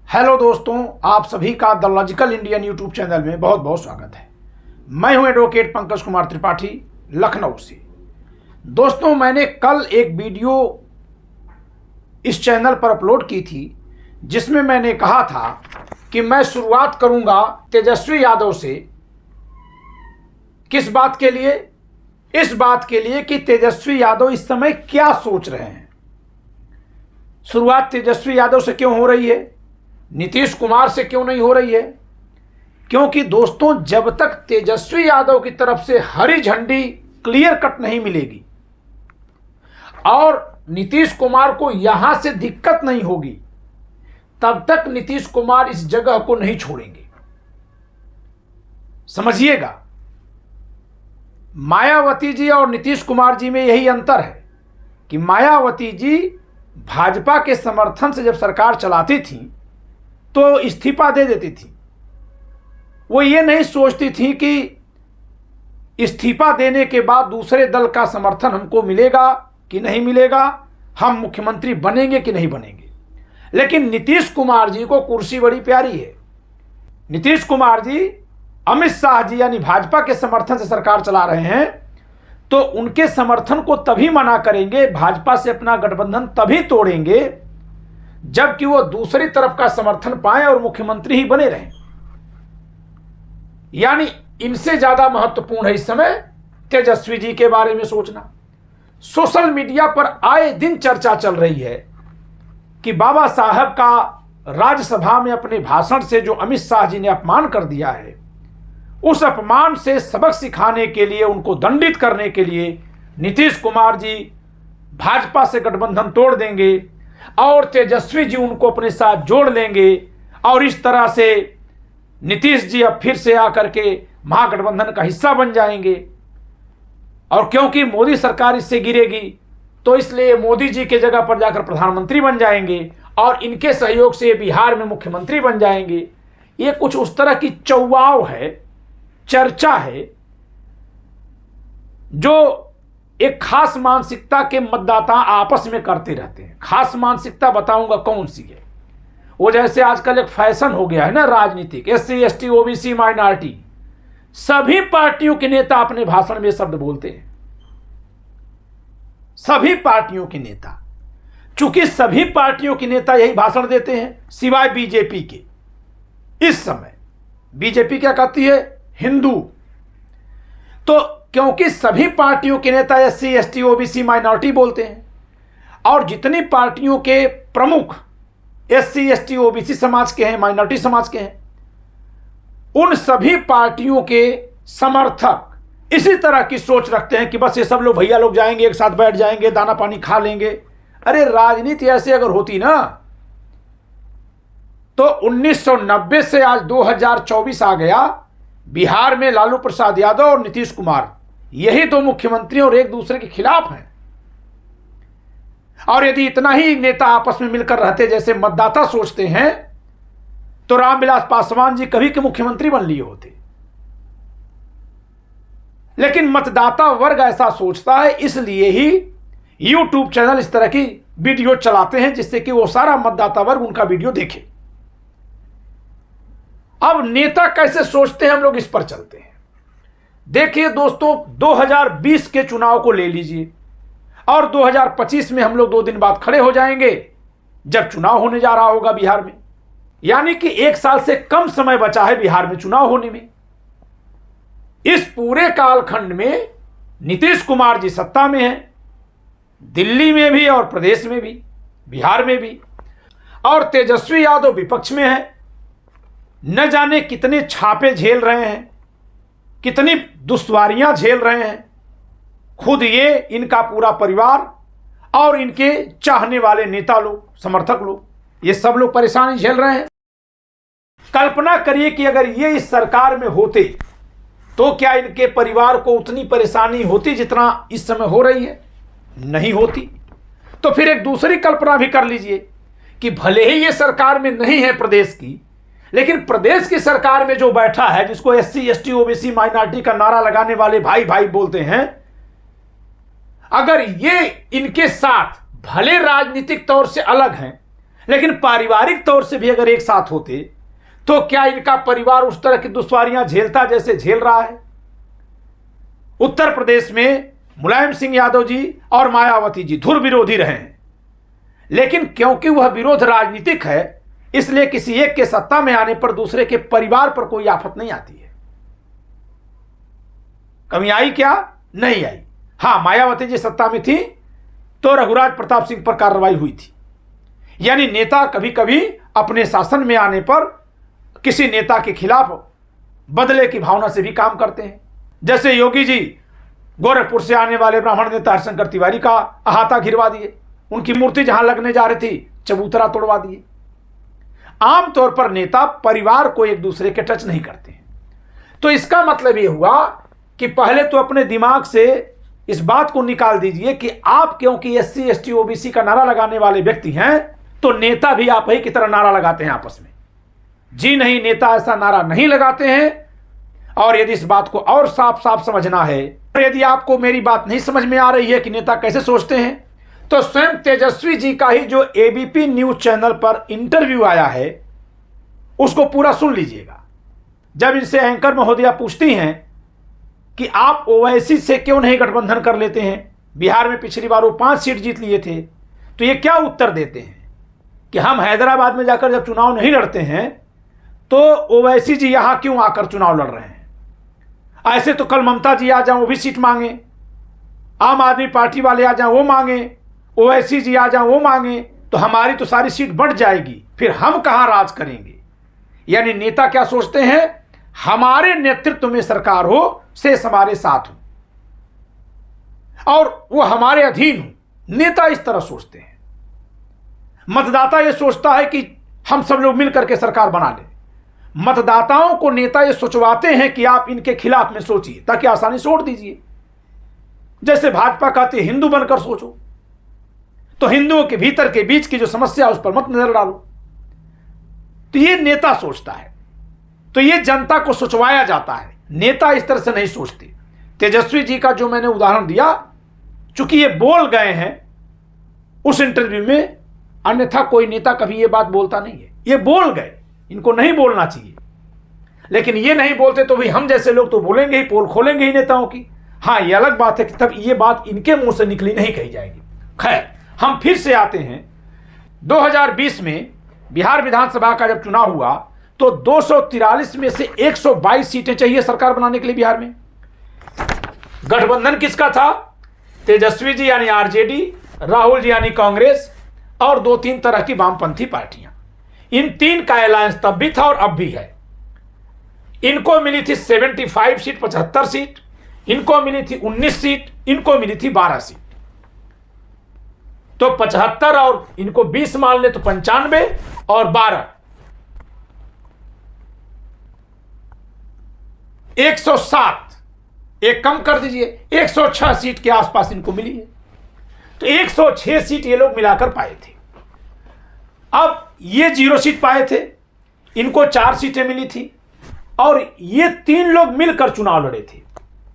Hello दोस्तों, आप सभी का the logical Indian YouTube channel में बहुत बहुत स्वागत है। मैं हूं एडवोकेट पंकज कुमार त्रिपाठी, लखनऊ से। दोस्तों, मैंने कल एक वीडियो इस चैनल पर अपलोड की थी जिसमें मैंने कहा था कि मैं शुरुआत करूंगा तेजस्वी यादव से। किस बात के लिए? इस बात के लिए कि तेजस्वी यादव इस समय क्या सोच रहे हैं। शुरुआत तेजस्वी यादव से क्यों हो रही है, नीतीश कुमार से क्यों नहीं हो रही है? क्योंकि दोस्तों, जब तक तेजस्वी यादव की तरफ से हरी झंडी क्लियर कट नहीं मिलेगी और नीतीश कुमार को यहां से दिक्कत नहीं होगी, तब तक नीतीश कुमार इस जगह को नहीं छोड़ेंगे। समझिएगा, मायावती जी और नीतीश कुमार जी में यही अंतर है कि मायावती जी भाजपा के समर्थन से जब सरकार चलाती थी तो इस्तीफा दे देती थी। वो ये नहीं सोचती थी कि इस्तीफा देने के बाद दूसरे दल का समर्थन हमको मिलेगा कि नहीं मिलेगा, हम मुख्यमंत्री बनेंगे कि नहीं बनेंगे। लेकिन नीतीश कुमार जी को कुर्सी बड़ी प्यारी है। नीतीश कुमार जी अमित शाह जी यानी भाजपा के समर्थन से सरकार चला रहे हैं, तो उनके समर्थन को तभी मना करेंगे, भाजपा से अपना गठबंधन तभी तोड़ेंगे जबकि वो दूसरी तरफ का समर्थन पाएं और मुख्यमंत्री ही बने रहें। यानी इनसे ज्यादा महत्वपूर्ण है इस समय तेजस्वी जी के बारे में सोचना। सोशल मीडिया पर आए दिन चर्चा चल रही है कि बाबा साहब का राज्यसभा में अपने भाषण से जो अमित शाह जी ने अपमान कर दिया है, उस अपमान से सबक सिखाने के लिए, उनको दंडित करने के लिए नीतीश कुमार जी भाजपा से गठबंधन तोड़ देंगे और तेजस्वी जी उनको अपने साथ जोड़ लेंगे और इस तरह से नीतीश जी अब फिर से आकर के महागठबंधन का हिस्सा बन जाएंगे। और क्योंकि मोदी सरकार इससे गिरेगी तो इसलिए मोदी जी के जगह पर जाकर प्रधानमंत्री बन जाएंगे और इनके सहयोग से बिहार में मुख्यमंत्री बन जाएंगे। ये कुछ उस तरह की चौवाव है, चर्चा है, जो एक खास मानसिकता के मतदाता आपस में करते रहते हैं। खास मानसिकता बताऊंगा कौन सी है। वो जैसे आजकल एक फैशन हो गया है ना राजनीतिक, SC ST OBC माइनॉरिटी, सभी पार्टियों के नेता अपने भाषण में शब्द बोलते हैं। सभी पार्टियों के नेता, चूंकि सभी पार्टियों के नेता यही भाषण देते हैं सिवाय बीजेपी के। इस समय बीजेपी क्या कहती है? हिंदू। तो क्योंकि सभी पार्टियों के नेता SC ST OBC माइनॉरिटी बोलते हैं और जितनी पार्टियों के प्रमुख SC ST OBC समाज के हैं, माइनॉरिटी समाज के हैं, उन सभी पार्टियों के समर्थक इसी तरह की सोच रखते हैं कि बस ये सब लोग भैया लोग जाएंगे, एक साथ बैठ जाएंगे, दाना पानी खा लेंगे। अरे राजनीति ऐसे अगर होती ना तो 1990 से आज 2024 आ गया, बिहार में लालू प्रसाद यादव और नीतीश कुमार यही दो मुख्यमंत्री और एक दूसरे के खिलाफ हैं। और यदि इतना ही नेता आपस में मिलकर रहते जैसे मतदाता सोचते हैं तो रामविलास पासवान जी कभी के मुख्यमंत्री बन लिए होते। लेकिन मतदाता वर्ग ऐसा सोचता है, इसलिए ही यूट्यूब चैनल इस तरह की वीडियो चलाते हैं जिससे कि वो सारा मतदाता वर्ग उनका वीडियो देखे। अब नेता कैसे सोचते हैं, हम लोग इस पर चलते हैं। देखिए दोस्तों, 2020 के चुनाव को ले लीजिए और 2025 में हम लोग 2 दिन बाद खड़े हो जाएंगे जब चुनाव होने जा रहा होगा बिहार में। यानी कि 1 साल से कम समय बचा है बिहार में चुनाव होने में। इस पूरे कालखंड में नीतीश कुमार जी सत्ता में हैं, दिल्ली में भी और प्रदेश में भी, बिहार में भी, और तेजस्वी यादव विपक्ष में है। न जाने कितने छापे झेल रहे हैं, कितनी दुश्वारियां झेल रहे हैं। खुद ये, इनका पूरा परिवार और इनके चाहने वाले नेता लोग, समर्थक लोग, ये सब लोग परेशानी झेल रहे हैं। कल्पना करिए कि अगर ये इस सरकार में होते तो क्या इनके परिवार को उतनी परेशानी होती जितना इस समय हो रही है? नहीं होती। तो फिर एक दूसरी कल्पना भी कर लीजिए कि भले ही ये सरकार में नहीं है प्रदेश की, लेकिन प्रदेश की सरकार में जो बैठा है, जिसको SC ST OBC माइनॉरिटी का नारा लगाने वाले भाई भाई बोलते हैं, अगर ये इनके साथ भले राजनीतिक तौर से अलग हैं लेकिन पारिवारिक तौर से भी अगर एक साथ होते तो क्या इनका परिवार उस तरह की दुश्वारियां झेलता जैसे झेल रहा है? उत्तर प्रदेश में मुलायम सिंह यादव जी और मायावती जी धुर विरोधी रहे हैं, लेकिन क्योंकि वह विरोध राजनीतिक है इसलिए किसी एक के सत्ता में आने पर दूसरे के परिवार पर कोई आफत नहीं आती है। कमी आई क्या? नहीं आई। हां, मायावती जी सत्ता में थी तो रघुराज प्रताप सिंह पर कार्रवाई हुई थी। यानी नेता कभी कभी अपने शासन में आने पर किसी नेता के खिलाफ बदले की भावना से भी काम करते हैं। जैसे योगी जी गोरखपुर से आने वाले ब्राह्मण नेता हरिशंकर तिवारी का अहाता घिरवा दिए, उनकी मूर्ति जहां लगने जा रही थी चबूतरा तोड़वा दिए। आमतौर पर नेता परिवार को एक दूसरे के टच नहीं करते हैं। तो इसका मतलब यह हुआ कि पहले तो अपने दिमाग से इस बात को निकाल दीजिए कि आप क्योंकि एससी एसटी ओबीसी का नारा लगाने वाले व्यक्ति हैं तो नेता भी आप ही की तरह नारा लगाते हैं आपस में। जी नहीं, नेता ऐसा नारा नहीं लगाते हैं। और यदि इस बात को और साफ साफ समझना है, और यदि आपको मेरी बात नहीं समझ में आ रही है कि नेता कैसे सोचते हैं, तो स्वयं तेजस्वी जी का ही जो एबीपी न्यूज चैनल पर इंटरव्यू आया है उसको पूरा सुन लीजिएगा। जब इनसे एंकर महोदया पूछती हैं कि आप ओवैसी से क्यों नहीं गठबंधन कर लेते हैं, बिहार में पिछली बार वो 5 सीट जीत लिए थे, तो ये क्या उत्तर देते हैं कि हम हैदराबाद में जाकर जब चुनाव नहीं लड़ते हैं तो ओवैसी जी यहां क्यों आकर चुनाव लड़ रहे हैं? ऐसे तो कल ममता जी आ जाएं वो भी सीट मांगे, आम आदमी पार्टी वाले आ जाएं वो मांगे, ओवैसी जी आ जाएं वो मांगे, तो हमारी तो सारी सीट बढ़ जाएगी, फिर हम कहां राज करेंगे? यानी नेता क्या सोचते हैं? हमारे नेतृत्व में सरकार हो, शेष हमारे साथ हो और वो हमारे अधीन हो। नेता इस तरह सोचते हैं। मतदाता ये सोचता है कि हम सब लोग मिलकर के सरकार बना लें। मतदाताओं को नेता ये सोचवाते हैं कि आप इनके खिलाफ में सोचिए ताकि आसानी से वोट दीजिए। जैसे भाजपा कहती है हिंदू बनकर सोचो, तो हिंदुओं के भीतर के बीच की जो समस्या है उस पर मत नजर डालो। तो ये नेता सोचता है, तो ये जनता को सोचवाया जाता है। नेता इस तरह से नहीं सोचते। तेजस्वी जी का जो मैंने उदाहरण दिया, चूंकि ये बोल गए हैं उस इंटरव्यू में, अन्यथा कोई नेता कभी ये बात बोलता नहीं है। ये बोल गए, इनको नहीं बोलना चाहिए, लेकिन ये नहीं बोलते तो भी हम जैसे लोग तो बोलेंगे ही, पोल खोलेंगे ही नेताओं की। हाँ, ये अलग बात है कि तब ये बात इनके मुंह से निकली नहीं कही जाएगी। खैर, हम फिर से आते हैं। 2020 में बिहार विधानसभा का जब चुनाव हुआ तो 243 में से 122 सीटें चाहिए सरकार बनाने के लिए बिहार में। गठबंधन किसका था? तेजस्वी जी यानी आरजेडी, राहुल जी यानी कांग्रेस और 2-3 तरह की वामपंथी पार्टियां। इन 3 का अलायंस तब भी था और अब भी है। इनको मिली थी 75 सीट, 75 सीट, इनको मिली थी 19 सीट, इनको मिली थी 12 सीट। तो 75 और इनको 20 मान ले तो 95 और 12 107, एक कम कर दीजिए, 106 सीट के आसपास इनको मिली है। तो 106 सीट ये लोग मिलाकर पाए थे। अब ये 0 सीट पाए थे, इनको 4 सीटें मिली थी और ये 3 लोग मिलकर चुनाव लड़े थे।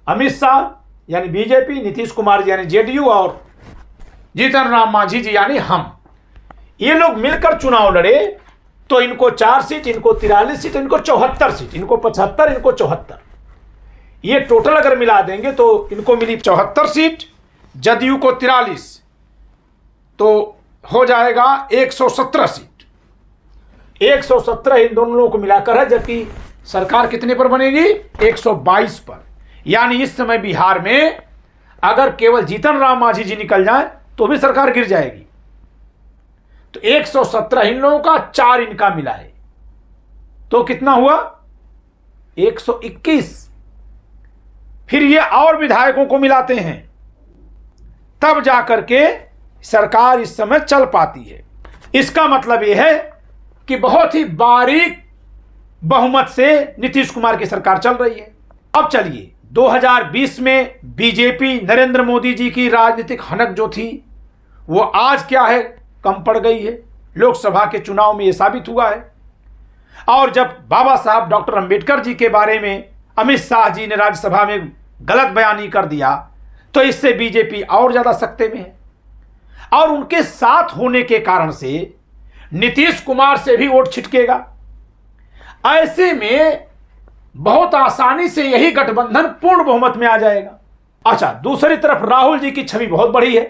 अमित शाह यानी बीजेपी, नीतीश कुमार जी यानी जेडीयू और जीतन राम मांझी जी यानी हम, ये लोग मिलकर चुनाव लड़े। तो इनको 4 सीट, इनको 43 सीट, इनको 74 सीट, इनको 75, इनको 74। ये टोटल अगर मिला देंगे तो इनको मिली 74 सीट, जदयू को 43, तो हो जाएगा 117 सीट। 117 इन दोनों लोगों को मिलाकर है, जबकि सरकार कितने पर बनेगी? 122 पर। यानी इस समय बिहार में अगर केवल जीतन राम मांझी जी निकल जाए तो भी सरकार गिर जाएगी। तो 117 इन लोगों का, 4 इनका मिला है, तो कितना हुआ? 121। फिर ये और विधायकों को मिलाते हैं, तब जाकर के सरकार इस समय चल पाती है। इसका मतलब यह है कि बहुत ही बारीक बहुमत से नीतीश कुमार की सरकार चल रही है। अब चलिए, 2020 में बीजेपी नरेंद्र मोदी जी की राजनीतिक हनक जो थी वो आज क्या है? कम पड़ गई है। लोकसभा के चुनाव में यह साबित हुआ है। और जब बाबा साहब डॉक्टर अंबेडकर जी के बारे में अमित शाह जी ने राज्यसभा में गलत बयानी कर दिया तो इससे बीजेपी और ज्यादा सख्ते में है। और उनके साथ होने के कारण से नीतीश कुमार से भी वोट छिटकेगा। ऐसे में बहुत आसानी से यही गठबंधन पूर्ण बहुमत में आ जाएगा। अच्छा, दूसरी तरफ राहुल जी की छवि बहुत बड़ी है,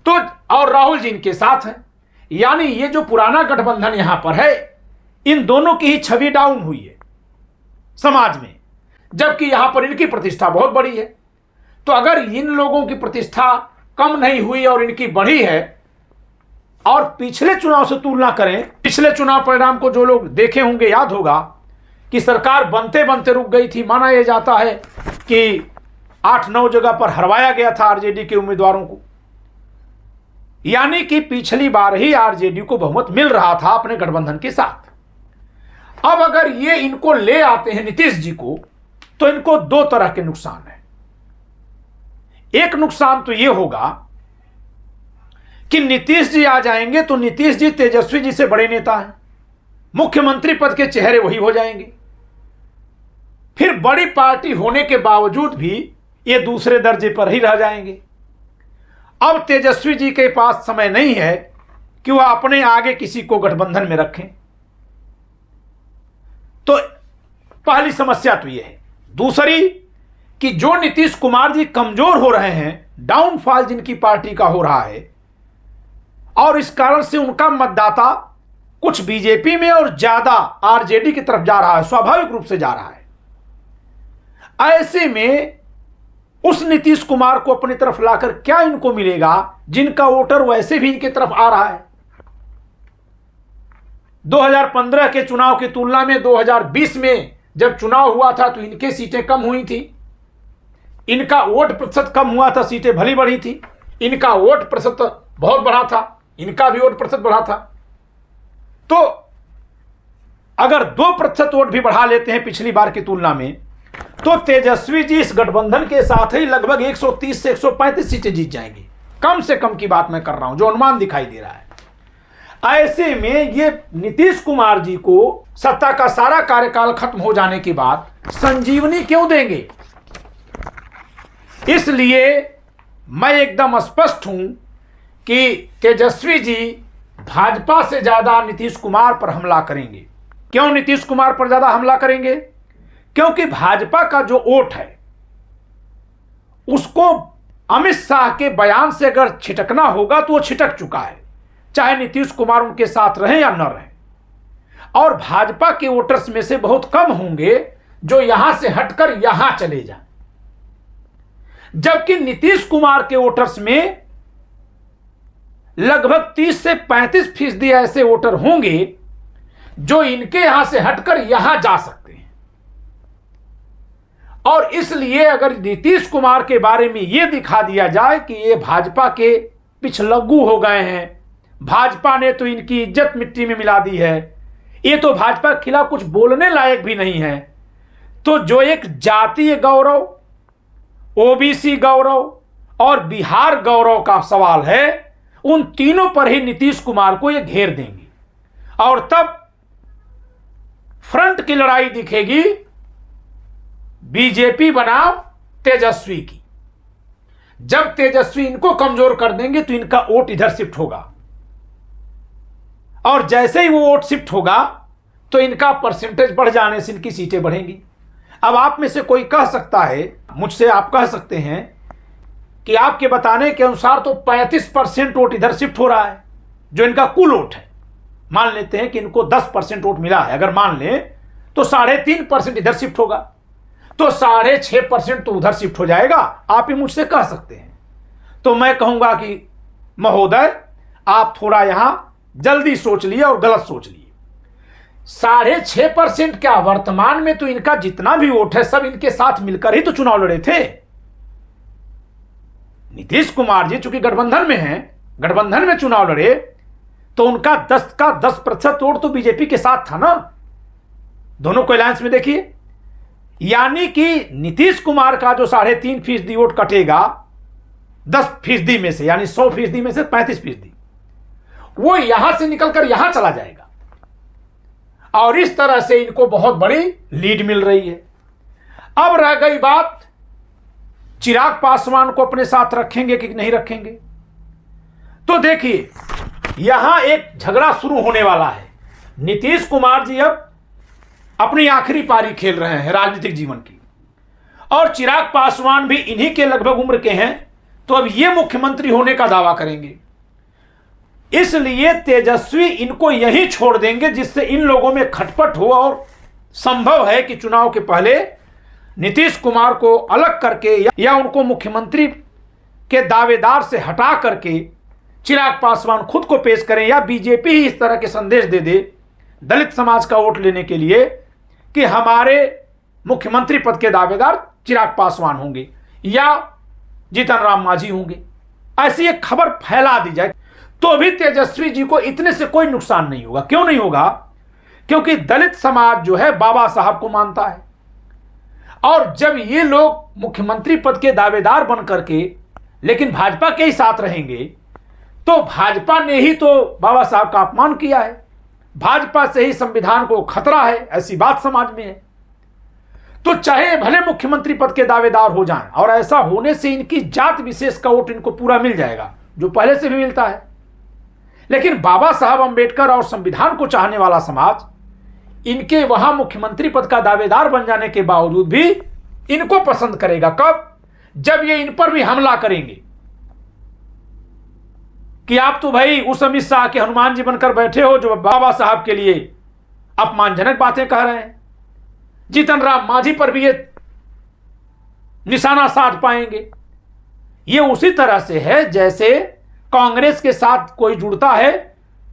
तो और राहुल जी इनके साथ हैं, यानी ये जो पुराना गठबंधन यहां पर है, इन दोनों की ही छवि डाउन हुई है समाज में, जबकि यहां पर इनकी प्रतिष्ठा बहुत बड़ी है। तो अगर इन लोगों की प्रतिष्ठा कम नहीं हुई और इनकी बढ़ी है, और पिछले चुनाव से तुलना करें, पिछले चुनाव परिणाम को जो लोग देखे होंगे याद होगा कि सरकार बनते बनते रुक गई थी। माना यह जाता है कि 8-9 जगह पर हरवाया गया था आरजेडी के उम्मीदवारों को, यानी कि पिछली बार ही आरजेडी को बहुमत मिल रहा था अपने गठबंधन के साथ। अब अगर ये इनको ले आते हैं नीतीश जी को, तो इनको दो तरह के नुकसान है। एक नुकसान तो ये होगा कि नीतीश जी आ जाएंगे तो नीतीश जी तेजस्वी जी से बड़े नेता हैं, मुख्यमंत्री पद के चेहरे वही हो जाएंगे। फिर बड़ी पार्टी होने के बावजूद भी ये दूसरे दर्जे पर ही रह जाएंगे। अब तेजस्वी जी के पास समय नहीं है कि वह अपने आगे किसी को गठबंधन में रखें। तो पहली समस्या तो यह है। दूसरी कि जो नीतीश कुमार जी कमजोर हो रहे हैं, डाउनफॉल जिनकी पार्टी का हो रहा है, और इस कारण से उनका मतदाता कुछ बीजेपी में और ज्यादा आरजेडी की तरफ जा रहा है, स्वाभाविक रूप से जा रहा है। ऐसे में उस नीतीश कुमार को अपनी तरफ लाकर क्या इनको मिलेगा, जिनका वोटर वैसे भी इनकी तरफ आ रहा है। 2015 के चुनाव की तुलना में 2020 में जब चुनाव हुआ था तो इनके सीटें कम हुई थी, इनका वोट प्रतिशत कम हुआ था, सीटें भली बढ़ी थी। इनका वोट प्रतिशत बहुत बढ़ा था, इनका भी वोट प्रतिशत बढ़ा था। तो अगर 2% वोट भी बढ़ा लेते हैं पिछली बार की तुलना में, तो तेजस्वी जी इस गठबंधन के साथ ही लगभग 130 से 135 सीटें जीत जाएंगी। कम से कम की बात मैं कर रहा हूं, जो अनुमान दिखाई दे रहा है। ऐसे में ये नीतीश कुमार जी को सत्ता का सारा कार्यकाल खत्म हो जाने के बाद संजीवनी क्यों देंगे? इसलिए मैं एकदम स्पष्ट हूं कि तेजस्वी जी भाजपा से ज्यादा नीतीश कुमार पर हमला करेंगे। क्यों नीतीश कुमार पर ज्यादा हमला करेंगे? क्योंकि भाजपा का जो वोट है उसको अमित शाह के बयान से अगर छिटकना होगा तो वो छिटक चुका है, चाहे नीतीश कुमार उनके साथ रहें या न रहें। और भाजपा के वोटर्स में से बहुत कम होंगे जो यहां से हटकर यहां चले जाएं, जबकि नीतीश कुमार के वोटर्स में लगभग 30 से 35% ऐसे वोटर होंगे जो इनके यहां से हटकर यहां जा सकते हैं। और इसलिए अगर नीतीश कुमार के बारे में यह दिखा दिया जाए कि ये भाजपा के पिछलग्गू हो गए हैं, भाजपा ने तो इनकी इज्जत मिट्टी में मिला दी है, ये तो भाजपा के खिलाफ कुछ बोलने लायक भी नहीं है, तो जो एक जातीय गौरव, ओबीसी गौरव और बिहार गौरव का सवाल है, उन तीनों पर ही नीतीश कुमार को ये घेर देंगे। और तब फ्रंट की लड़ाई दिखेगी बीजेपी बनाम तेजस्वी की। जब तेजस्वी इनको कमजोर कर देंगे तो इनका वोट इधर शिफ्ट होगा, और जैसे ही वो वोट शिफ्ट होगा तो इनका परसेंटेज बढ़ जाने से इनकी सीटें बढ़ेंगी। अब आप में से कोई कह सकता है, मुझसे आप कह सकते हैं कि आपके बताने के अनुसार तो 35% वोट इधर शिफ्ट हो रहा है, जो इनका कुल वोट है। मान लेते हैं कि इनको 10% वोट मिला है, अगर मान लें तो 3.5% इधर शिफ्ट होगा, तो 6.5% तो उधर शिफ्ट हो जाएगा। आप ही मुझसे कह सकते हैं। तो मैं कहूंगा कि महोदय, आप थोड़ा यहां जल्दी सोच लिए और गलत सोच लिए। 6.5% क्या, वर्तमान में तो इनका जितना भी वोट है सब इनके साथ मिलकर ही तो चुनाव लड़े थे। नीतीश कुमार जी चूंकि गठबंधन में हैं, गठबंधन में चुनाव लड़े, तो उनका 10% वोट तो बीजेपी के साथ था ना, दोनों को अलायंस में देखिए। यानी कि नीतीश कुमार का जो 3.5% वोट कटेगा 10% में से, यानी 100% में से 35%, वो यहां से निकलकर यहां चला जाएगा, और इस तरह से इनको बहुत बड़ी लीड मिल रही है। अब रह गई बात चिराग पासवान को अपने साथ रखेंगे कि नहीं रखेंगे। तो देखिए, यहां एक झगड़ा शुरू होने वाला है। नीतीश कुमार जी अब अपनी आखिरी पारी खेल रहे हैं राजनीतिक जीवन की, और चिराग पासवान भी इन्हीं के लगभग उम्र के हैं, तो अब ये मुख्यमंत्री होने का दावा करेंगे। इसलिए तेजस्वी इनको यहीं छोड़ देंगे, जिससे इन लोगों में खटपट हो, और संभव है कि चुनाव के पहले नीतीश कुमार को अलग करके या उनको मुख्यमंत्री के दावेदार से हटा करके चिराग पासवान खुद को पेश करें, या बीजेपी ही इस तरह के संदेश दे दे दलित समाज का वोट लेने के लिए कि हमारे मुख्यमंत्री पद के दावेदार चिराग पासवान होंगे या जीतन राम मांझी होंगे। ऐसी एक खबर फैला दी जाए तो भी तेजस्वी जी को इतने से कोई नुकसान नहीं होगा। क्यों नहीं होगा? क्योंकि दलित समाज जो है बाबा साहब को मानता है, और जब ये लोग मुख्यमंत्री पद के दावेदार बन करके लेकिन भाजपा के ही साथ रहेंगे, तो भाजपा ने ही तो बाबा साहब का अपमान किया है, भाजपा से ही संविधान को खतरा है, ऐसी बात समाज में है। तो चाहे भले मुख्यमंत्री पद के दावेदार हो जाएं, और ऐसा होने से इनकी जात विशेष का वोट इनको पूरा मिल जाएगा, जो पहले से भी मिलता है। लेकिन बाबा साहब अंबेडकर और संविधान को चाहने वाला समाज इनके वहां मुख्यमंत्री पद का दावेदार बन जाने के बावजूद भी इनको पसंद करेगा। कब? जब ये इन पर भी हमला करेंगे कि आप तो भाई उस अमित शाह के हनुमान जी बनकर बैठे हो जो बाबा साहब के लिए अपमानजनक बातें कह रहे हैं। जीतन राम मांझी पर भी ये निशाना साध पाएंगे। ये उसी तरह से है जैसे कांग्रेस के साथ कोई जुड़ता है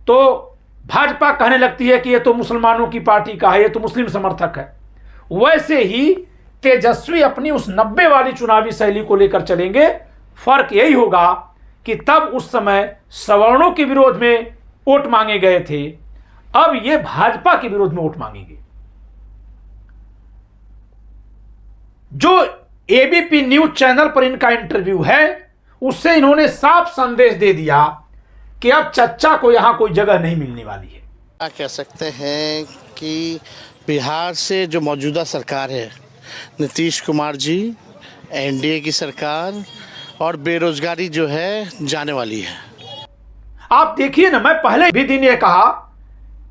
तो भाजपा कहने लगती है कि ये तो मुसलमानों की पार्टी का है, ये तो मुस्लिम समर्थक है। वैसे ही तेजस्वी अपनी उस 90 वाली चुनावी शैली को लेकर चलेंगे। फर्क यही होगा कि तब उस समय सवर्णों के विरोध में वोट मांगे गए थे, अब ये भाजपा के विरोध में वोट मांगेंगे। जो एबीपी न्यूज चैनल पर इनका इंटरव्यू है, उससे इन्होंने साफ संदेश दे दिया कि अब चच्चा को यहां कोई जगह नहीं मिलने वाली है। क्या कह सकते हैं कि बिहार से जो मौजूदा सरकार है, नीतीश कुमार जी, एनडीए की सरकार, और बेरोजगारी जो है जाने वाली है। आप देखिए ना, मैं पहले भी दिन ये कहा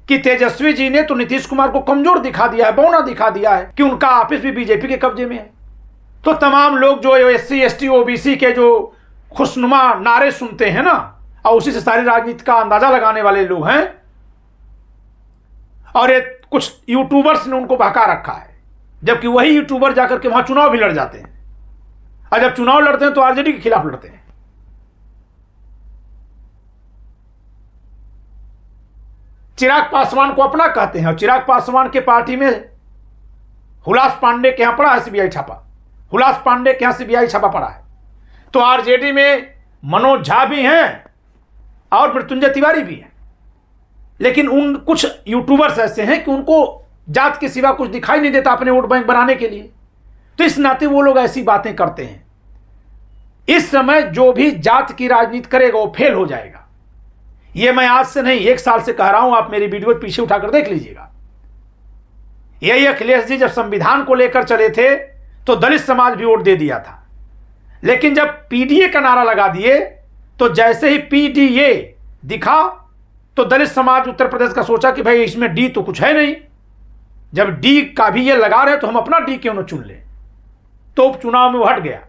कि तेजस्वी जी ने तो नीतीश कुमार को कमजोर दिखा दिया है, बौना दिखा दिया है कि उनका ऑफिस भी बीजेपी के कब्जे में है। तो तमाम लोग जो एससी एसटी ओबीसी के जो खुशनुमा नारे सुनते हैं ना, और उसी से सारी राजनीति का अंदाजा लगाने वाले लोग हैं, और ये कुछ यूट्यूबर्स ने उनको बहका रखा है, जबकि वही यूट्यूबर जाकर के वहां चुनाव भी लड़ जाते हैं, और जब चुनाव लड़ते हैं तो आरजेडी के खिलाफ लड़ते हैं। चिराग पासवान को अपना कहते हैं, और चिराग पासवान के पार्टी में हुलास पांडे के यहां पड़ा है सीबीआई छापा, हुलास पांडे के यहां सीबीआई छापा पड़ा है। तो आरजेडी में मनोज झा भी हैं और मृत्युंजय तिवारी भी हैं, लेकिन उन कुछ यूट्यूबर्स ऐसे हैं कि उनको जात के सिवा कुछ दिखाई नहीं देता अपने वोट बैंक बनाने के लिए, तो इस नाते वो लोग ऐसी बातें करते हैं। इस समय जो भी जात की राजनीति करेगा वो फेल हो जाएगा। ये मैं आज से नहीं 1 साल से कह रहा हूं, आप मेरी वीडियो पीछे उठाकर देख लीजिएगा। यही अखिलेश जी जब संविधान को लेकर चले थे तो दलित समाज भी वोट दे दिया था, लेकिन जब पीडीए का नारा लगा दिए तो जैसे ही पीडीए दिखा तो दलित समाज उत्तर प्रदेश का सोचा कि भाई इसमें डी तो कुछ है नहीं, जब डी का भी ये लगा रहे तो हम अपना डी क्यों न चुन ले, तो उपचुनाव में वो हट गया।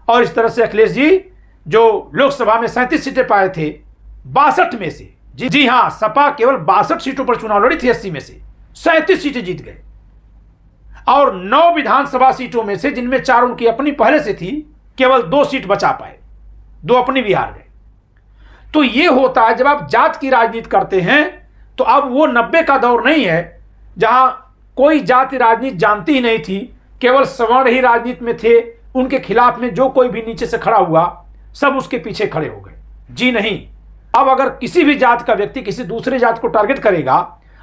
और इस तरह से अखिलेश जी जो लोकसभा में 37 सीटें पाए थे 62 में से, जी हां, सपा केवल 62 सीटों पर चुनाव लड़ी थी, 80 में से 37 सीटें जीत गए, और 9 विधानसभा सीटों में से जिनमें 4 उनकी अपनी पहले से थी, केवल 2 सीट बचा पाए, 2 अपनी भी हार गए। तो ये होता है जब आप जात की राजनीति करते हैं, तो अब वो 90 का दौर नहीं है जहां कोई जाति राजनीति जानती ही नहीं थी, केवल सवर्ण ही राजनीति में थे, उनके खिलाफ में जो कोई भी नीचे से खड़ा हुआ सब उसके पीछे खड़े हो गए। जी नहीं, अब अगर किसी भी जात का व्यक्ति किसी दूसरे जात को टारगेट करेगा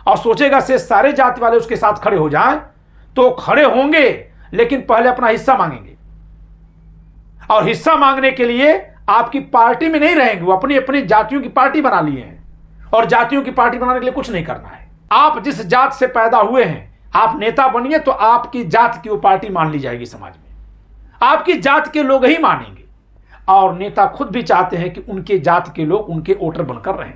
और सोचेगा से सारे जाति वाले उसके साथ खड़े हो जाएं, तो खड़े होंगे, लेकिन पहले अपना हिस्सा मांगेंगे, और हिस्सा मांगने के लिए आपकी पार्टी में नहीं रहेंगे, वो अपनी अपनी जातियों की पार्टी बना लिए हैं, और जातियों की पार्टी बनाने के लिए कुछ नहीं करना है। आप जिस जात से पैदा हुए हैं, आप नेता बनिए तो आपकी जात की वो पार्टी मान ली जाएगी समाज में, आपकी जात के लोग ही मानेंगे, और नेता खुद भी चाहते हैं कि उनके जात के लोग उनके वोटर बनकर रहें।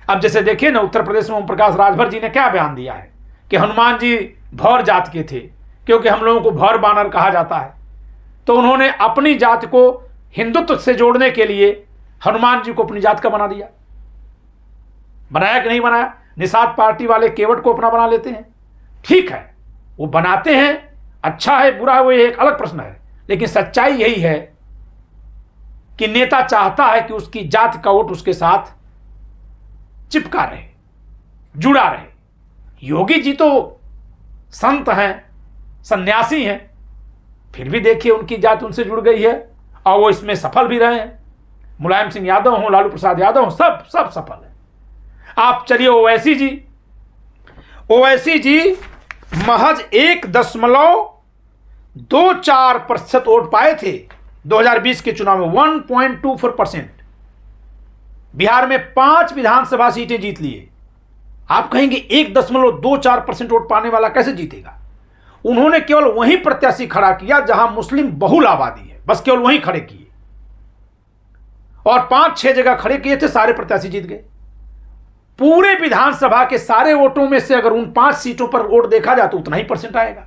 अब जैसे देखिए ना, उत्तर प्रदेश में ओम प्रकाश राजभर जी ने क्या बयान दिया है कि हनुमान जी भौर जात के थे, क्योंकि हम लोगों को भौर बानर कहा जाता है। तो उन्होंने अपनी जात को हिंदुत्व से जोड़ने के लिए हनुमान जी को अपनी जात का बना दिया। बनाया कि नहीं बनाया? निषाद पार्टी वाले केवट को अपना बना लेते हैं। ठीक है, वो बनाते हैं, अच्छा है बुरा है वो एक अलग प्रश्न है, लेकिन सच्चाई यही है कि नेता चाहता है कि उसकी जात का वोट उसके साथ चिपका रहे, जुड़ा रहे। योगी जी तो संत हैं, सन्यासी हैं, फिर भी देखिए उनकी जात उनसे जुड़ गई है और वो इसमें सफल भी रहे हैं। मुलायम सिंह यादव हों, लालू प्रसाद यादव हों, सब सफल है। आप चलिए ओवैसी जी महज 1.24% वोट पाए थे 2020 के चुनाव में, 1.24%। बिहार में 5 विधानसभा सीटें जीत लिए। आप कहेंगे 1.24% वोट पाने वाला कैसे जीतेगा? उन्होंने केवल वहीं प्रत्याशी खड़ा किया जहां मुस्लिम बहुल आबादी है, बस केवल वहीं खड़े किए और 5-6 जगह खड़े किए थे, सारे प्रत्याशी जीत गए। पूरे विधानसभा के सारे वोटों में से अगर उन 5 सीटों पर वोट देखा जाए तो उतना ही परसेंट आएगा।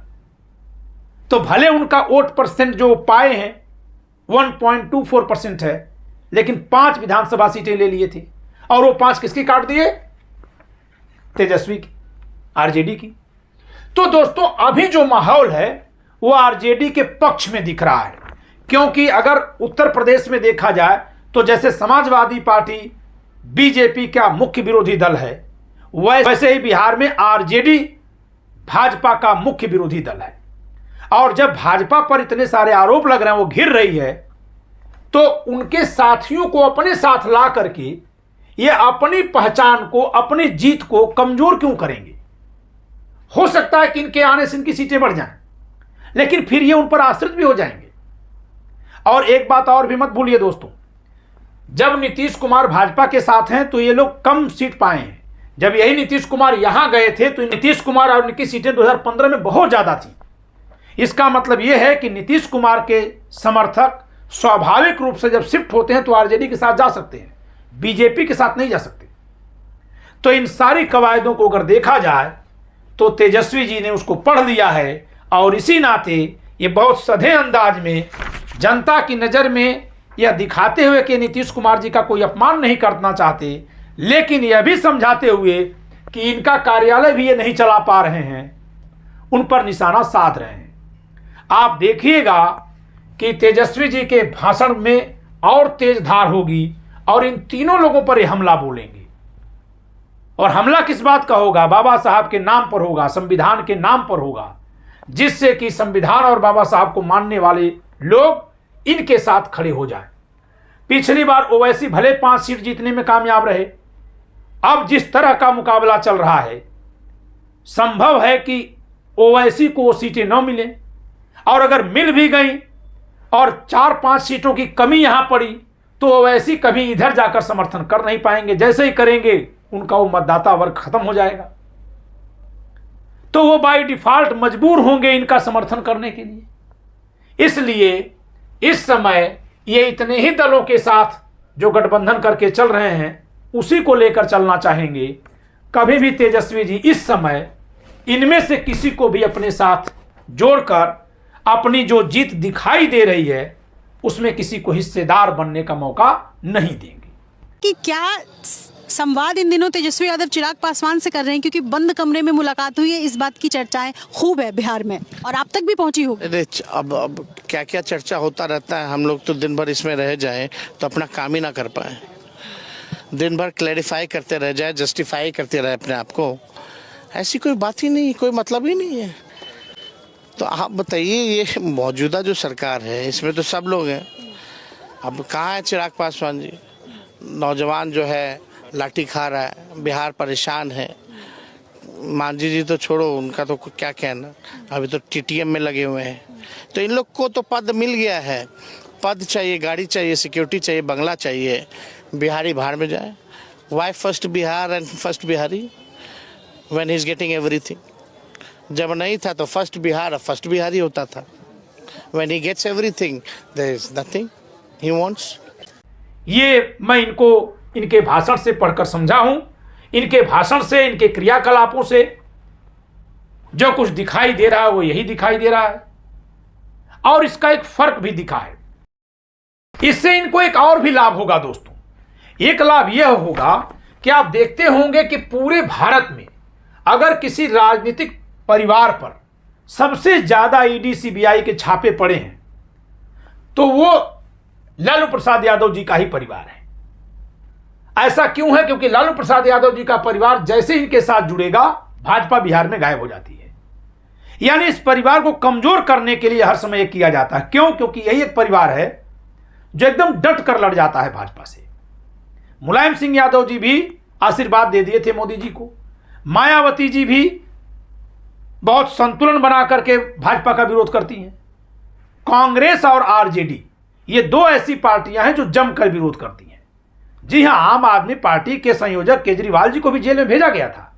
तो भले उनका वोट परसेंट जो पाए हैं 1.24% है, लेकिन 5 विधानसभा सीटें ले लिए थे और वो 5 किसकी काट दिए? तेजस्वी की, आरजेडी की। तो दोस्तों अभी जो माहौल है वो आरजेडी के पक्ष में दिख रहा है, क्योंकि अगर उत्तर प्रदेश में देखा जाए तो जैसे समाजवादी पार्टी बीजेपी का मुख्य विरोधी दल है, वैसे ही बिहार में आरजेडी भाजपा का मुख्य विरोधी दल है। और जब भाजपा पर इतने सारे आरोप लग रहे हैं, वो घिर रही है, तो उनके साथियों को अपने साथ ला करके ये अपनी पहचान को, अपनी जीत को कमजोर क्यों करेंगे? हो सकता है कि इनके आने से इनकी सीटें बढ़ जाएं, लेकिन फिर ये उन पर आश्रित भी हो जाएंगे। और एक बात और भी मत भूलिए दोस्तों, जब नीतीश कुमार भाजपा के साथ हैं तो ये लोग कम सीट पाए हैं। जब यही नीतीश कुमार यहां गए थे तो नीतीश कुमार और उनकी सीटें 2015 में बहुत ज्यादा थी। इसका मतलब यह है कि नीतीश कुमार के समर्थक स्वाभाविक रूप से जब शिफ्ट होते हैं तो आरजेडी के साथ जा सकते हैं, बीजेपी के साथ नहीं जा सकते। तो इन सारी कवायदों को अगर देखा जाए तो तेजस्वी जी ने उसको पढ़ लिया है और इसी नाते ये बहुत सधे अंदाज में जनता की नज़र में यह दिखाते हुए कि नीतीश कुमार जी का कोई अपमान नहीं करना चाहते, लेकिन यह भी समझाते हुए कि इनका कार्यालय भी ये नहीं चला पा रहे हैं, उन पर निशाना साध रहे हैं। आप देखिएगा कि तेजस्वी जी के भाषण में और तेज धार होगी और इन तीनों लोगों पर ये हमला बोलेंगे। और हमला किस बात का होगा? बाबा साहब के नाम पर होगा, संविधान के नाम पर होगा, जिससे कि संविधान और बाबा साहब को मानने वाले लोग इनके साथ खड़े हो जाएं। पिछली बार ओवैसी भले 5 सीट जीतने में कामयाब रहे, अब जिस तरह का मुकाबला चल रहा है, संभव है कि ओवैसी को वो सीटें न मिले, और अगर मिल भी गई और 4-5 सीटों की कमी यहां पड़ी तो ओवैसी कभी इधर जाकर समर्थन कर नहीं पाएंगे। जैसे ही करेंगे उनका वो मतदाता वर्ग खत्म हो जाएगा, तो वो बाय डिफॉल्ट मजबूर होंगे इनका समर्थन करने के लिए। इसलिए इस समय ये इतने ही दलों के साथ जो गठबंधन करके चल रहे हैं उसी को लेकर चलना चाहेंगे। कभी भी तेजस्वी जी इस समय इनमें से किसी को भी अपने साथ जोड़कर अपनी जो जीत दिखाई दे रही है उसमें किसी को हिस्सेदार बनने का मौका नहीं देंगे। कि क्या संवाद इन दिनों तेजस्वी यादव चिराग पासवान से कर रहे हैं, क्योंकि बंद कमरे में मुलाकात हुई है, इस बात की चर्चाएं खूब है बिहार में और आप तक भी पहुंची होगी। अरे अब क्या क्या चर्चा होता रहता है, हम लोग तो दिन भर इसमें रह जाएं तो अपना काम ही ना कर पाए, दिन भर क्लैरिफाई करते रह जाए, जस्टिफाई करते रहे अपने आप को, ऐसी कोई बात ही नहीं, कोई मतलब ही नहीं है। तो आप बताइए, ये मौजूदा जो सरकार है इसमें तो सब लोग हैं, अब कहाँ है चिराग पासवान जी? नौजवान जो है लाठी खा रहा है, बिहार परेशान है। मांझी जी तो छोड़ो, उनका तो क्या कहना, अभी तो टीटीएम में लगे हुए हैं। तो इन लोग को तो पद मिल गया है, पद चाहिए, गाड़ी चाहिए, सिक्योरिटी चाहिए, बंगला चाहिए, बिहारी बाहर में जाए। Why first Bihar and first Bihari when he is getting everything? जब नहीं था तो फर्स्ट बिहार फर्स्ट बिहारी होता था। When he gets everything there is nothing he wants. ये मैं इनके भाषण से पढ़कर समझा हूं इनके भाषण से, इनके क्रियाकलापों से जो कुछ दिखाई दे रहा है वो यही दिखाई दे रहा है। और इसका एक फर्क भी दिखा है। इससे इनको एक और भी लाभ होगा दोस्तों। एक लाभ यह होगा कि आप देखते होंगे कि पूरे भारत में अगर किसी राजनीतिक परिवार पर सबसे ज्यादा ईडी सीबीआई के छापे पड़े हैं तो वो लालू प्रसाद यादव जी का ही परिवार है। ऐसा क्यों है? क्योंकि लालू प्रसाद यादव जी का परिवार जैसे इनके साथ जुड़ेगा, भाजपा बिहार में गायब हो जाती है। यानी इस परिवार को कमजोर करने के लिए हर समय किया जाता है। क्यों? क्योंकि यही एक परिवार है जो एकदम डट कर लड़ जाता है भाजपा से। मुलायम सिंह यादव जी भी आशीर्वाद दे दिए थे मोदी जी को। मायावती जी भी बहुत संतुलन बना करके भाजपा का विरोध करती हैं। कांग्रेस और आरजेडी ये दो ऐसी पार्टियां हैं जो जमकर विरोध करती हैं। जी हां, आम आदमी पार्टी के संयोजक केजरीवाल जी को भी जेल में भेजा गया था,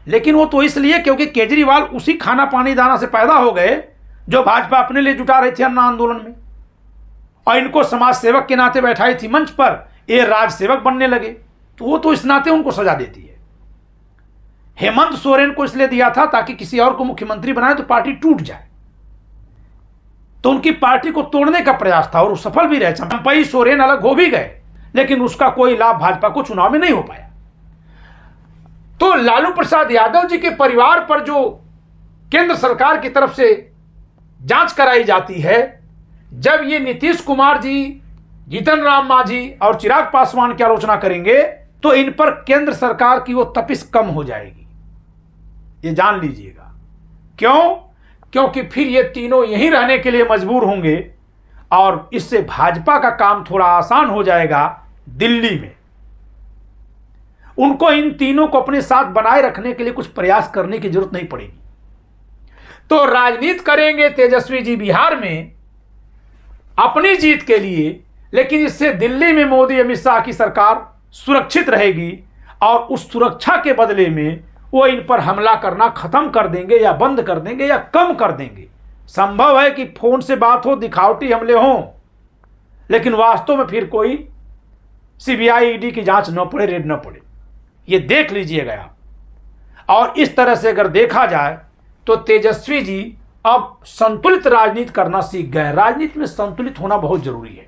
लेकिन वो तो इसलिए क्योंकि केजरीवाल उसी खाना पानी दाना से पैदा हो गए जो भाजपा अपने लिए जुटा रही थी अन्ना आंदोलन में, और इनको समाज सेवक के नाते बैठाई थी मंच पर, ये राज सेवक बनने लगे, तो वो तो इस नाते उनको सजा देती है। हेमंत सोरेन को इसलिए दिया था ताकि किसी और को मुख्यमंत्री बनाए तो पार्टी टूट जाए, तो उनकी पार्टी को तोड़ने का प्रयास था और वो सफल भी रहे। चंपई सोरेन अलग हो भी गए, लेकिन उसका कोई लाभ भाजपा को चुनाव में नहीं हो पाया। तो लालू प्रसाद यादव जी के परिवार पर जो केंद्र सरकार की तरफ से जांच कराई जाती है, जब ये नीतीश कुमार जी, जीतन राम मांझी और चिराग पासवान की आलोचना करेंगे तो इन पर केंद्र सरकार की वो तपिश कम हो जाएगी, ये जान लीजिएगा। क्यों? क्योंकि फिर ये तीनों यहीं रहने के लिए मजबूर होंगे और इससे भाजपा का काम थोड़ा आसान हो जाएगा दिल्ली में। उनको इन तीनों को अपने साथ बनाए रखने के लिए कुछ प्रयास करने की जरूरत नहीं पड़ेगी। तो राजनीति करेंगे तेजस्वी जी बिहार में अपनी जीत के लिए, लेकिन इससे दिल्ली में मोदी अमित शाह की सरकार सुरक्षित रहेगी और उस सुरक्षा के बदले में वो इन पर हमला करना खत्म कर देंगे या बंद कर देंगे या कम कर देंगे। संभव है कि फोन से बात हो, दिखावटी हमले हों, लेकिन वास्तव में फिर कोई सीबीआई ईडी की जांच न पड़े, रेड न पड़े। ये देख लीजिएगा आप। और इस तरह से अगर देखा जाए तो तेजस्वी जी अब संतुलित राजनीति करना सीख गए। राजनीति में संतुलित होना बहुत जरूरी है।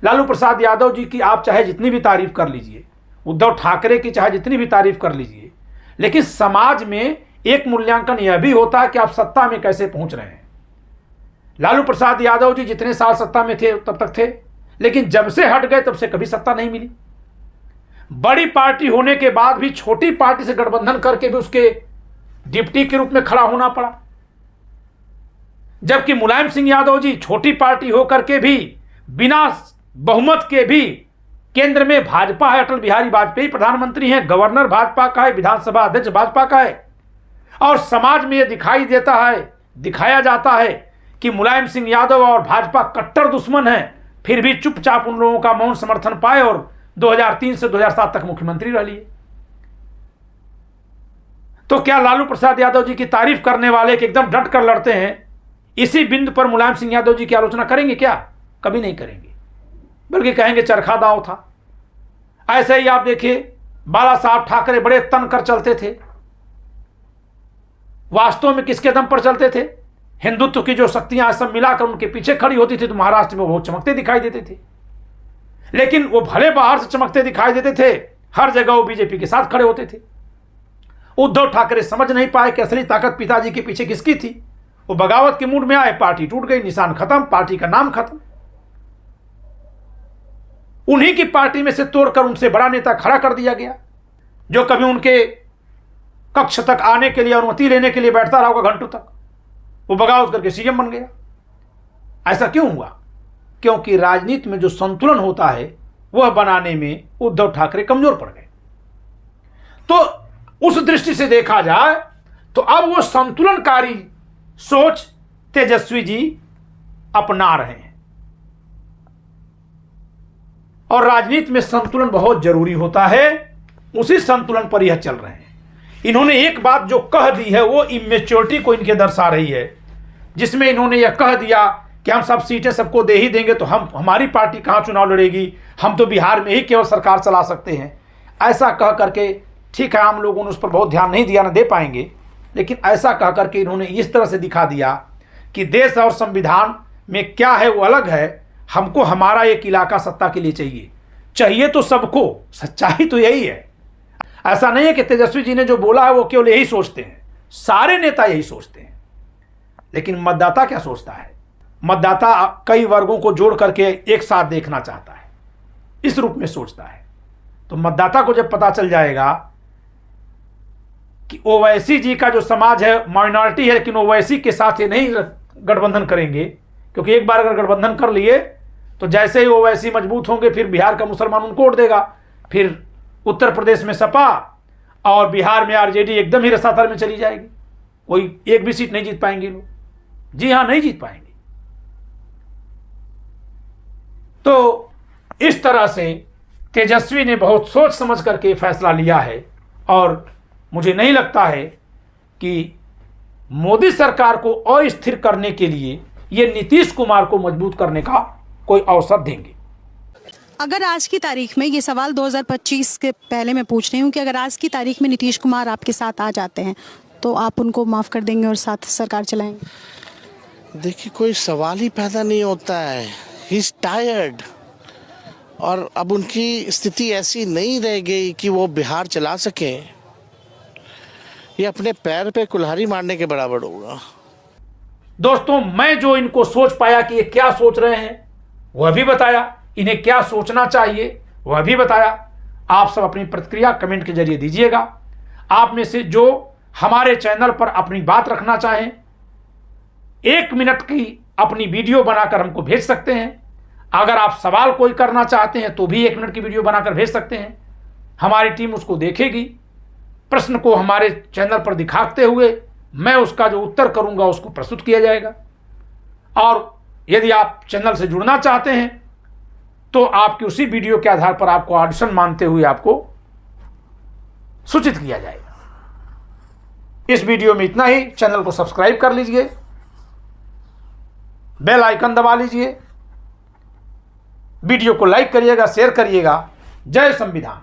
लालू प्रसाद यादव जी की आप चाहे जितनी भी तारीफ कर लीजिए, उद्धव ठाकरे की चाहे जितनी भी तारीफ कर लीजिए, लेकिन समाज में एक मूल्यांकन यह भी होता है कि आप सत्ता में कैसे पहुंच रहे हैं। लालू प्रसाद यादव जी जितने साल सत्ता में थे तब तक थे, लेकिन जब से हट गए तब से कभी सत्ता नहीं मिली। बड़ी पार्टी होने के बाद भी छोटी पार्टी से गठबंधन करके भी उसके डिप्टी के रूप में खड़ा होना पड़ा, जबकि मुलायम सिंह यादव जी छोटी पार्टी होकर के भी बिना बहुमत के भी केंद्र में भाजपा है, अटल बिहारी वाजपेयी प्रधानमंत्री हैं, गवर्नर भाजपा का है, विधानसभा अध्यक्ष भाजपा का है, और समाज में यह दिखाई देता है, दिखाया जाता है कि मुलायम सिंह यादव और भाजपा कट्टर दुश्मन हैं, फिर भी चुपचाप उन लोगों का मौन समर्थन पाए और 2003 से 2007 तक मुख्यमंत्री रह लिए। तो क्या लालू प्रसाद यादव जी की तारीफ करने वाले कि एकदम डट कर लड़ते हैं, इसी बिंदु पर मुलायम सिंह यादव जी की आलोचना करेंगे क्या? कभी नहीं करेंगे, बल्कि कहेंगे चरखा दांव था। ऐसे ही आप देखिए बाला साहब ठाकरे बड़े तन कर चलते थे, वास्तव में किसके दम पर चलते थे? हिंदुत्व की जो शक्तियां सब मिलाकर उनके पीछे खड़ी होती थी तो महाराष्ट्र में वो चमकते दिखाई देते थे। लेकिन वो भले बाहर से चमकते दिखाई देते थे, हर जगह वो बीजेपी के साथ खड़े होते थे। उद्धव ठाकरे समझ नहीं पाए कि असली ताकत पिताजी के पीछे किसकी थी। वो बगावत के मूड में आए, पार्टी टूट गई, निशान खत्म, पार्टी का नाम खत्म। उन्हीं की पार्टी में से तोड़कर उनसे बड़ा नेता खड़ा कर दिया गया, जो कभी उनके कक्ष तक आने के लिए अनुमति लेने के लिए बैठता रहा होगा घंटों तक, वो बगावत करके सीएम बन गया। ऐसा क्यों हुआ? क्योंकि राजनीति में जो संतुलन होता है वह बनाने में उद्धव ठाकरे कमजोर पड़ गए। तो उस दृष्टि से देखा जाए तो अब वो संतुलनकारी सोच तेजस्वी जी अपना रहे हैं, और राजनीति में संतुलन बहुत जरूरी होता है। उसी संतुलन पर यह चल रहे हैं। इन्होंने एक बात जो कह दी है वो इमेच्योरिटी को इनके दर्शा रही है, जिसमें इन्होंने यह कह दिया कि हम सब सीटें सबको दे ही देंगे तो हमारी पार्टी कहां चुनाव लड़ेगी, हम तो बिहार में ही केवल सरकार चला सकते हैं। ऐसा कह करके ठीक है, हम लोगों ने उस पर बहुत ध्यान नहीं दिया, ना दे पाएंगे, लेकिन ऐसा कह करके इन्होंने इस तरह से दिखा दिया कि देश और संविधान में क्या है वो अलग है, हमको हमारा एक इलाका सत्ता के लिए चाहिए तो सबको। सच्चाई तो यही है। ऐसा नहीं है कि तेजस्वी जी ने जो बोला है वो केवल यही सोचते हैं, सारे नेता यही सोचते हैं, लेकिन मतदाता क्या सोचता है? मतदाता कई वर्गों को जोड़ करके एक साथ देखना चाहता है, इस रूप में सोचता है। तो मतदाता को जब पता चल जाएगा कि ओवैसी जी का जो समाज है माइनॉरिटी है, लेकिन ओवैसी के साथ ये नहीं गठबंधन करेंगे, क्योंकि एक बार अगर गठबंधन कर लिए तो जैसे ही ओवैसी मजबूत होंगे फिर बिहार का मुसलमान उनको वोट देगा, फिर उत्तर प्रदेश में सपा और बिहार में आरजेडी एकदम ही रसातल में चली जाएगी, कोई एक भी सीट नहीं जीत पाएंगे लोग। जी हां, नहीं जीत पाएंगे। तो इस तरह से तेजस्वी ने बहुत सोच समझ करके फैसला लिया है, और मुझे नहीं लगता है कि मोदी सरकार को अस्थिर करने के लिए ये नीतीश कुमार को मजबूत करने का कोई अवसर देंगे। अगर आज की तारीख में, ये सवाल 2025 के पहले मैं पूछ रही हूँ कि अगर आज की तारीख में नीतीश कुमार आपके साथ आ जाते हैं तो आप उनको माफ़ कर देंगे और साथ सरकार चलाएंगे? देखिए, कोई सवाल ही पैदा नहीं होता है। ही इज टायर्ड, और अब उनकी स्थिति ऐसी नहीं रह गई कि वो बिहार चला सकें। ये अपने पैर पे कुल्हाड़ी मारने के बराबर होगा। दोस्तों, मैं जो इनको सोच पाया कि ये क्या सोच रहे हैं वह भी बताया, इन्हें क्या सोचना चाहिए वह भी बताया। आप सब अपनी प्रतिक्रिया कमेंट के जरिए दीजिएगा। आप में से जो हमारे चैनल पर अपनी बात रखना चाहें, 1 मिनट की अपनी वीडियो बनाकर हमको भेज सकते हैं। अगर आप सवाल कोई करना चाहते हैं तो भी 1 मिनट की वीडियो बनाकर भेज सकते हैं, हमारी टीम उसको देखेगी। प्रश्न को हमारे चैनल पर दिखाते हुए मैं उसका जो उत्तर करूंगा उसको प्रस्तुत किया जाएगा। और यदि आप चैनल से जुड़ना चाहते हैं तो आपकी उसी वीडियो के आधार पर आपको ऑडिशन मानते हुए आपको सूचित किया जाएगा। इस वीडियो में इतना ही। चैनल को सब्सक्राइब कर लीजिए, बेल आइकन दबा लीजिए, वीडियो को लाइक करिएगा, शेयर करिएगा। जय संविधान।